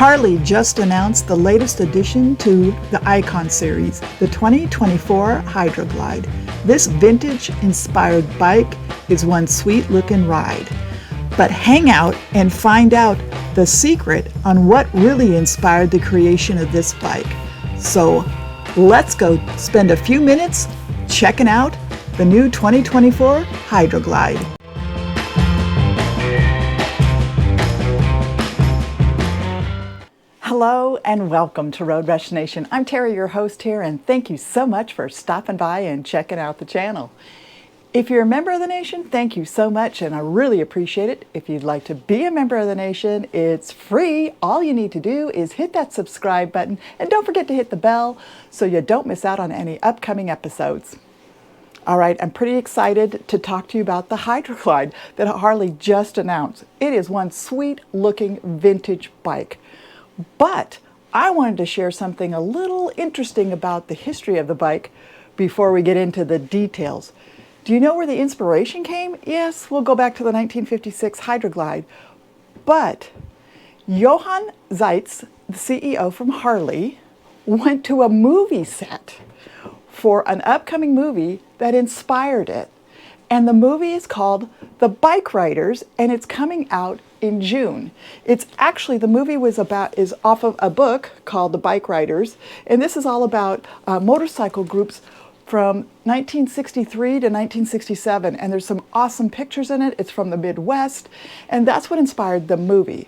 Harley just announced the latest addition to the Icon series, the 2024 Hydra Glide. This vintage-inspired bike is one sweet-looking ride. But hang out and find out the secret on what really inspired the creation of this bike. So let's go spend a few minutes checking out the new 2024 Hydra Glide. Hello and welcome to Road Rush Nation. I'm Terry, your host here, and thank you so much for stopping by and checking out the channel. If you're a member of the nation, thank you so much, and I really appreciate it. If you'd like to be a member of the nation, it's free. All you need to do is hit that subscribe button, and don't forget to hit the bell so you don't miss out on any upcoming episodes. All right, I'm pretty excited to talk to you about the Hydra Glide that Harley just announced. It is one sweet-looking vintage bike. But I wanted to share something a little interesting about the history of the bike before we get into the details. Do you know where the inspiration came? Yes, we'll go back to the 1956 Hydra Glide. But Johann Zeitz, the CEO from Harley, went to a movie set for an upcoming movie that inspired it. And the movie is called The Bike Riders, and it's coming out in June. It's actually, the movie is off of a book called The Bike Riders, and this is all about motorcycle groups from 1963 to 1967, and there's some awesome pictures in it. It's from the Midwest, and that's what inspired the movie.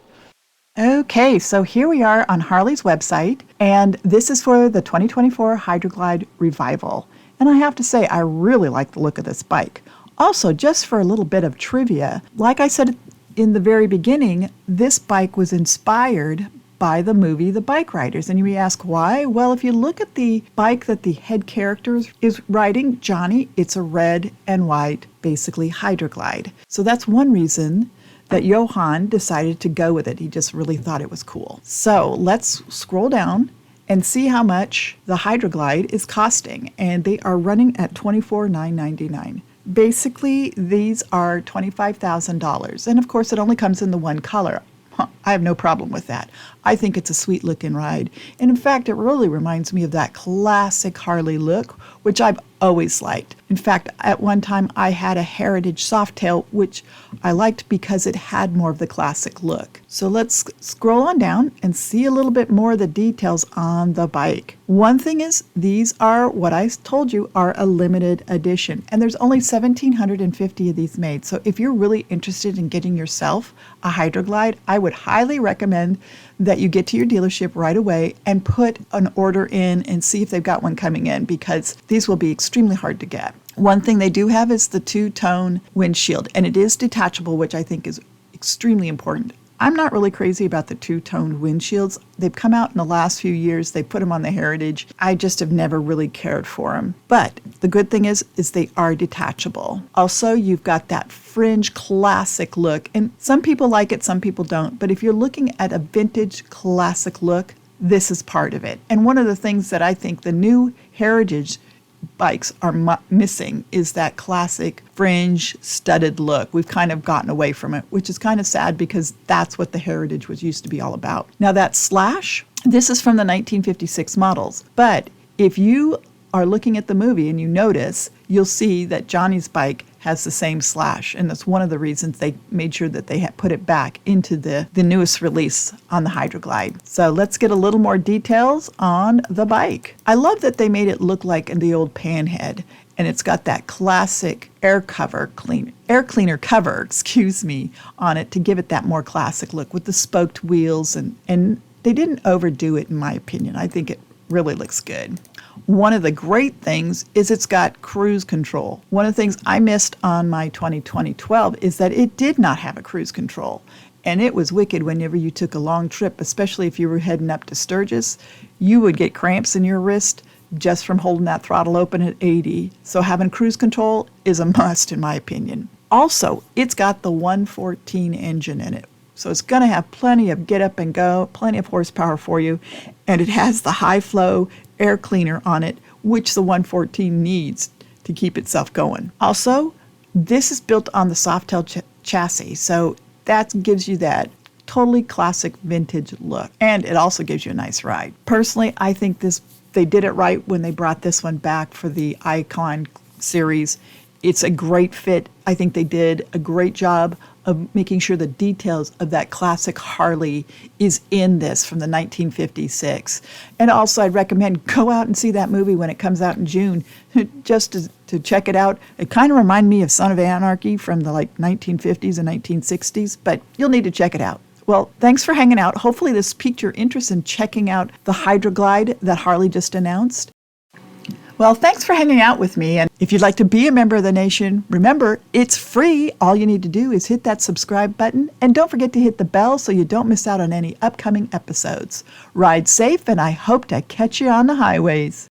Okay, so here we are on Harley's website, and this is for the 2024 Hydra Glide Revival. And I have to say, I really like the look of this bike. Also, just for a little bit of trivia, like I said in the very beginning, this bike was inspired by the movie The Bike Riders. And you may ask why? Well, if you look at the bike that the head character is riding, Johnny, it's a red and white, basically Hydra Glide. So that's one reason that Johann decided to go with it. He just really thought it was cool. So let's scroll down and see how much the Hydra Glide is costing. And they are running at $24,999. Basically, these are $25,000. And of course, it only comes in the one color. I have no problem with that. I think it's a sweet looking ride. And in fact, it really reminds me of that classic Harley look, which I've always liked. In fact, at one time I had a Heritage Softail, which I liked because it had more of the classic look. So let's scroll on down and see a little bit more of the details on the bike. One thing is, these are what I told you are a limited edition, and there's only 1,750 of these made. So if you're really interested in getting yourself a Hydra Glide, I would highly recommend that you get to your dealership right away and put an order in and see if they've got one coming in, because these will be extremely hard to get. One thing they do have is the two-tone windshield, and it is detachable, which I think is extremely important. I'm not really crazy about the two-toned windshields. They've come out in the last few years. They put them on the Heritage. I just have never really cared for them. But the good thing is they are detachable. Also, you've got that fringe classic look. And some people like it, some people don't. But if you're looking at a vintage classic look, this is part of it. And one of the things that I think the new Heritage bikes are missing is that classic fringe studded look. We've kind of gotten away from it, which is kind of sad because that's what the Heritage was used to be all about. Now that slash, this is from the 1956 models, but if you are looking at the movie and you notice, you'll see that Johnny's bike has the same slash, and that's one of the reasons they made sure that they put it back into the newest release on the Hydra Glide. So let's get a little more details on the bike. I love that they made it look like the old Panhead, and it's got that classic air cleaner cover, on it to give it that more classic look with the spoked wheels, and they didn't overdo it in my opinion. I think it really looks good. One of the great things is it's got cruise control. One of the things I missed on my 2012 is that it did not have a cruise control. And it was wicked whenever you took a long trip, especially if you were heading up to Sturgis. You would get cramps in your wrist just from holding that throttle open at 80. So having cruise control is a must in my opinion. Also, it's got the 114 engine in it. So it's going to have plenty of get up and go, plenty of horsepower for you. And it has the high flow air cleaner on it, which the 114 needs to keep itself going. Also, this is built on the Softail chassis. So that gives you that totally classic vintage look. And it also gives you a nice ride. Personally, I think they did it right when they brought this one back for the Icon series. It's a great fit. I think they did a great job of making sure the details of that classic Harley is in this from the 1956. And also I'd recommend go out and see that movie when it comes out in June just to check it out. It kind of reminded me of Son of Anarchy from the 1950s and 1960s, but you'll need to check it out. Well, thanks for hanging out. Hopefully this piqued your interest in checking out the Hydra Glide that Harley just announced. Well, thanks for hanging out with me. And if you'd like to be a member of the nation, remember, it's free. All you need to do is hit that subscribe button. And don't forget to hit the bell so you don't miss out on any upcoming episodes. Ride safe, and I hope to catch you on the highways.